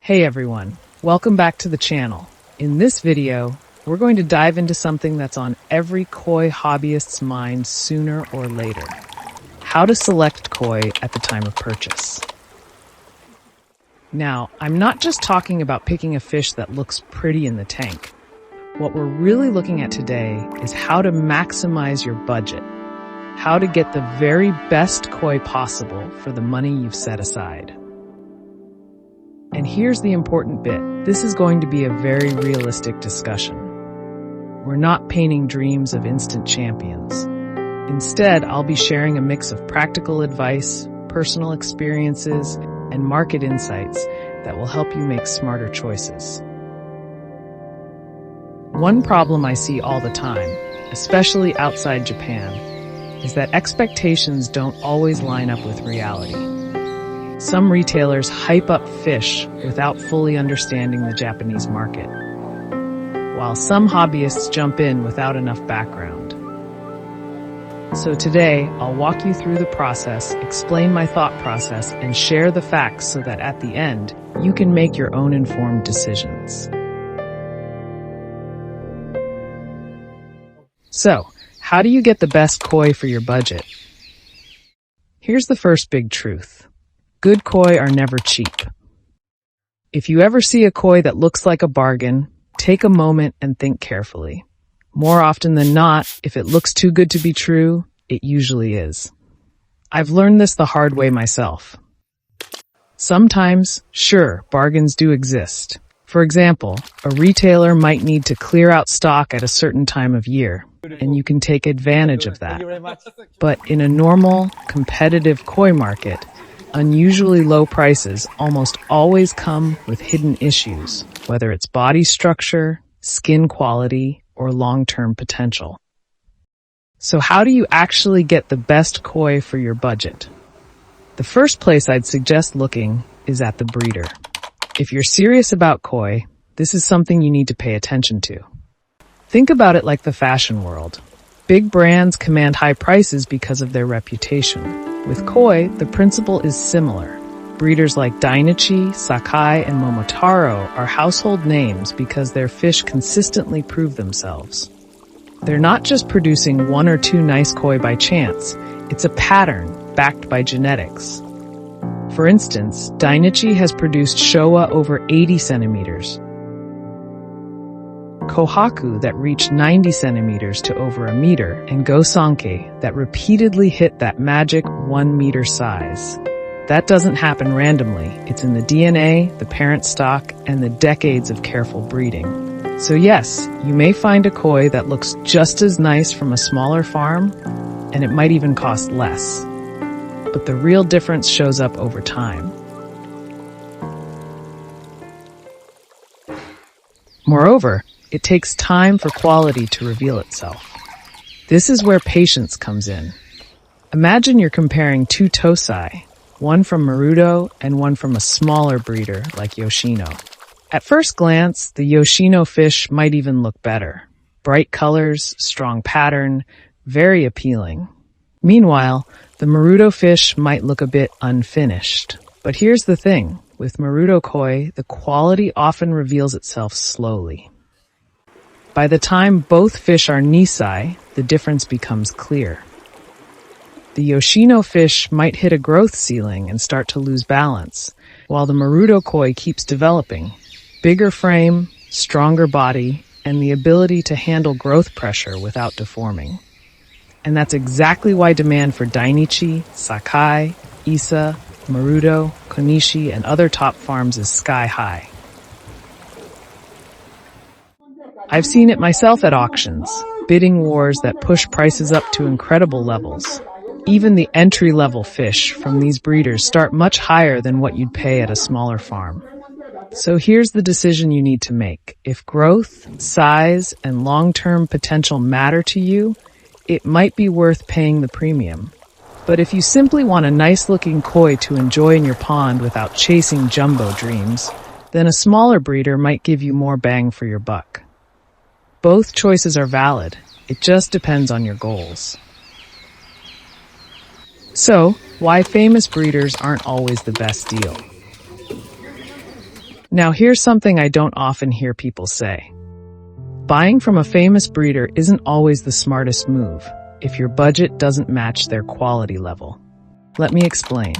Hey everyone, welcome back to the channel. In this video, we're going to dive into something that's on every koi hobbyist's mind sooner or later. How to select koi at the time of purchase. Now, I'm not just talking about picking a fish that looks pretty in the tank. What we're really looking at today is how to maximize your budget. How to get the very best koi possible for the money you've set aside. And here's the important bit. This is going to be a very realistic discussion. We're not painting dreams of instant champions. Instead, I'll be sharing a mix of practical advice, personal experiences, and market insights that will help you make smarter choices. One problem I see all the time, especially outside Japan, is that expectations don't always line up with reality. Some retailers hype up fish without fully understanding the Japanese market, while some hobbyists jump in without enough background. So today, I'll walk you through the process, explain my thought process, and share the facts so that at the end, you can make your own informed decisions. So, how do you get the best koi for your budget? Here's the first big truth. Good koi are never cheap. If you ever see a koi that looks like a bargain, take a moment and think carefully. More often than not, if it looks too good to be true, it usually is. I've learned this the hard way myself. Sometimes, sure, bargains do exist. For example, a retailer might need to clear out stock at a certain time of year, and you can take advantage of that. But in a normal, competitive koi market, unusually low prices almost always come with hidden issues, whether it's body structure, skin quality, or long-term potential. So how do you actually get the best koi for your budget? The first place I'd suggest looking is at the breeder. If you're serious about koi, this is something you need to pay attention to. Think about it like the fashion world. Big brands command high prices because of their reputation. With koi, the principle is similar. Breeders like Dainichi, Sakai, and Momotaro are household names because their fish consistently prove themselves. They're not just producing one or two nice koi by chance. It's a pattern backed by genetics. For instance, Dainichi has produced Showa over 80 centimeters, Quhaku that reached 90 centimeters to over a meter, and Sansai that repeatedly hit that magic 1 meter size. That doesn't happen randomly. It's in the DNA, the parent stock, and the decades of careful breeding. So yes, you may find a koi that looks just as nice from a smaller farm, and it might even cost less. But the real difference shows up over time. Moreover, it takes time for quality to reveal itself. This is where patience comes in. Imagine you're comparing two Tosai, one from Marudo and one from a smaller breeder like Yoshino. At first glance, the Yoshino fish might even look better. Bright colors, strong pattern, very appealing. Meanwhile, the Marudo fish might look a bit unfinished. But here's the thing, with Marudo koi, the quality often reveals itself slowly. By the time both fish are Nisai, the difference becomes clear. The Yoshino fish might hit a growth ceiling and start to lose balance, while the Marudo koi keeps developing. Bigger frame, stronger body, and the ability to handle growth pressure without deforming. And that's exactly why demand for Dainichi, Sakai, Isa, Marudo, Konishi, and other top farms is sky high. I've seen it myself at auctions, bidding wars that push prices up to incredible levels. Even the entry-level fish from these breeders start much higher than what you'd pay at a smaller farm. So here's the decision you need to make. If growth, size, and long-term potential matter to you, it might be worth paying the premium. But if you simply want a nice-looking koi to enjoy in your pond without chasing jumbo dreams, then a smaller breeder might give you more bang for your buck. Both choices are valid. It just depends on your goals. So, why famous breeders aren't always the best deal? Now here's something I don't often hear people say. Buying from a famous breeder isn't always the smartest move if your budget doesn't match their quality level. Let me explain.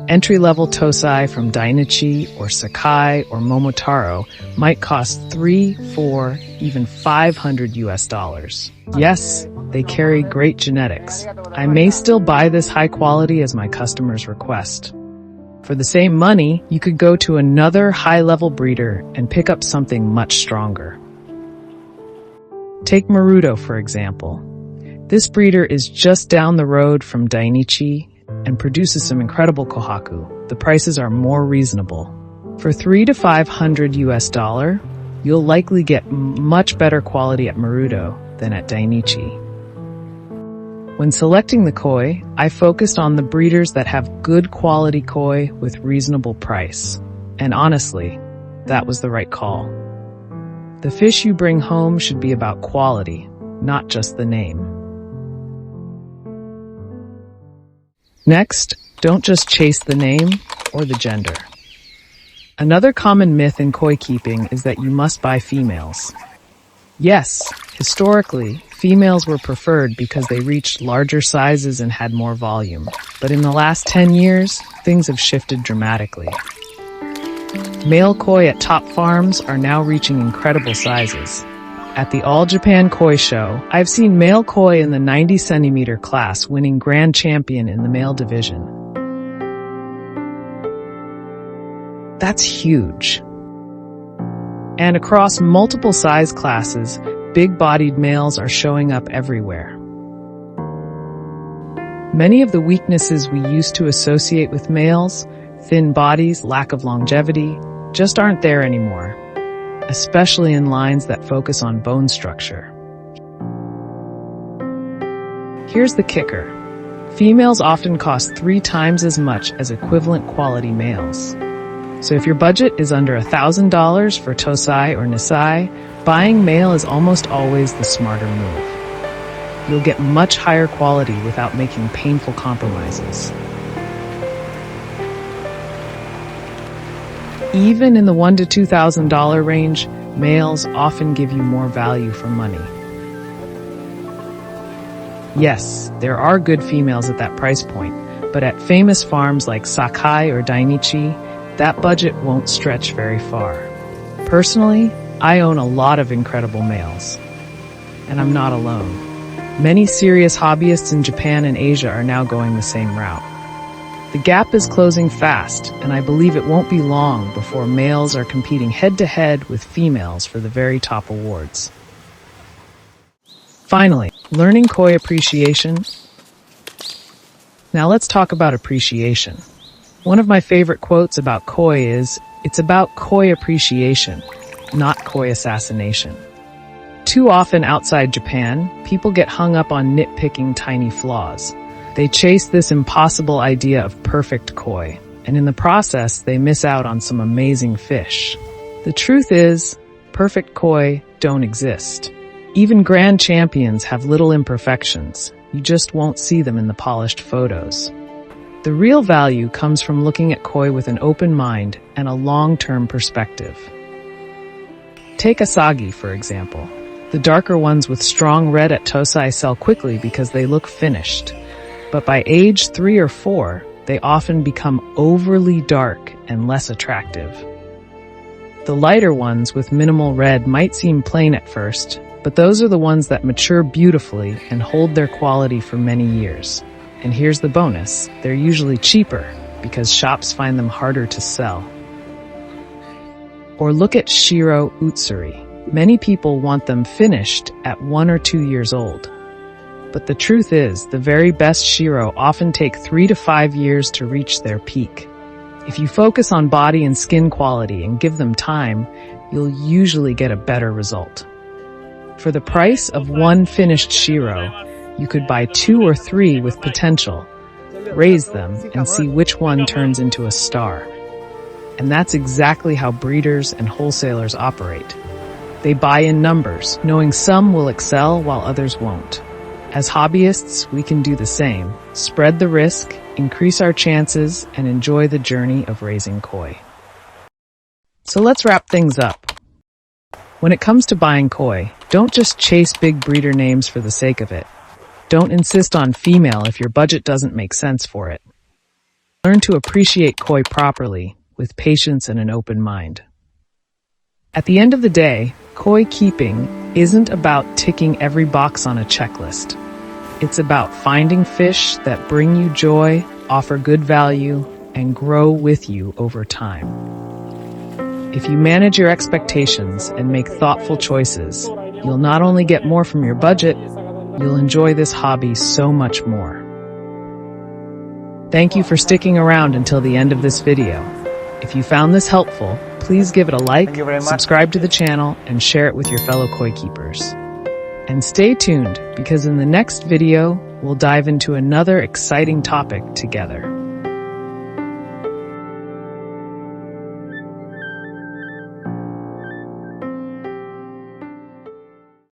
Entry-level Tosai from Dainichi or Sakai or Momotaro might cost $3, $4, even $500. Yes, they carry great genetics. I may still buy this high quality as my customers request. For the same money, you could go to another high-level breeder and pick up something much stronger. Take Marudo, for example. This breeder is just down the road from Dainichi and produces some incredible Quhaku. The prices are more reasonable. For $300 to $500, you'll likely get much better quality at Marudo than at Dainichi. When selecting the koi, I focused on the breeders that have good quality koi with reasonable price. And honestly, that was the right call. The fish you bring home should be about quality, not just the name. Next, don't just chase the name or the gender. Another common myth in koi keeping is that you must buy females. Yes, historically, females were preferred because they reached larger sizes and had more volume. But in the last 10 years, things have shifted dramatically. Male koi at top farms are now reaching incredible sizes. At the All Japan Koi Show, I've seen male koi in the 90 centimeter class winning grand champion in the male division. That's huge. And across multiple size classes, big-bodied males are showing up everywhere. Many of the weaknesses we used to associate with males, thin bodies, lack of longevity, just aren't there anymore, especially in lines that focus on bone structure. Here's the kicker. Females often cost 3 times as much as equivalent quality males. So if your budget is under $1,000 for Tosai or Nisai, buying male is almost always the smarter move. You'll get much higher quality without making painful compromises. Even in the $1,000 to $2,000 range, males often give you more value for money. Yes, there are good females at that price point, but at famous farms like Sakai or Dainichi, that budget won't stretch very far. Personally, I own a lot of incredible males, and I'm not alone. Many serious hobbyists in Japan and Asia are now going the same route. The gap is closing fast, and I believe it won't be long before males are competing head-to-head with females for the very top awards. Finally, learning koi appreciation. Now let's talk about appreciation. One of my favorite quotes about koi is, "It's about koi appreciation, not koi assassination." Too often outside Japan, people get hung up on nitpicking tiny flaws. They chase this impossible idea of perfect koi, and in the process, they miss out on some amazing fish. The truth is, perfect koi don't exist. Even grand champions have little imperfections. You just won't see them in the polished photos. The real value comes from looking at koi with an open mind and a long-term perspective. Take asagi, for example. The darker ones with strong red at Tosai sell quickly because they look finished. But by age 3 or 4, they often become overly dark and less attractive. The lighter ones with minimal red might seem plain at first, but those are the ones that mature beautifully and hold their quality for many years. And here's the bonus, they're usually cheaper because shops find them harder to sell. Or look at Shiro Utsuri. Many people want them finished at 1 or 2 years old. But the truth is, the very best Shiro often take 3 to 5 years to reach their peak. If you focus on body and skin quality and give them time, you'll usually get a better result. For the price of one finished Shiro, you could buy 2 or 3 with potential, raise them, and see which one turns into a star. And that's exactly how breeders and wholesalers operate. They buy in numbers, knowing some will excel while others won't. As hobbyists, we can do the same. Spread the risk, increase our chances, and enjoy the journey of raising koi. So let's wrap things up. When it comes to buying koi, don't just chase big breeder names for the sake of it. Don't insist on female if your budget doesn't make sense for it. Learn to appreciate koi properly, with patience and an open mind. At the end of the day, koi keeping isn't about ticking every box on a checklist. It's about finding fish that bring you joy, offer good value, and grow with you over time. If you manage your expectations and make thoughtful choices, you'll not only get more from your budget, you'll enjoy this hobby so much more. Thank you for sticking around until the end of this video. If you found this helpful, please give it a like, subscribe to the channel, and share it with your fellow koi keepers. And stay tuned, because in the next video, we'll dive into another exciting topic together.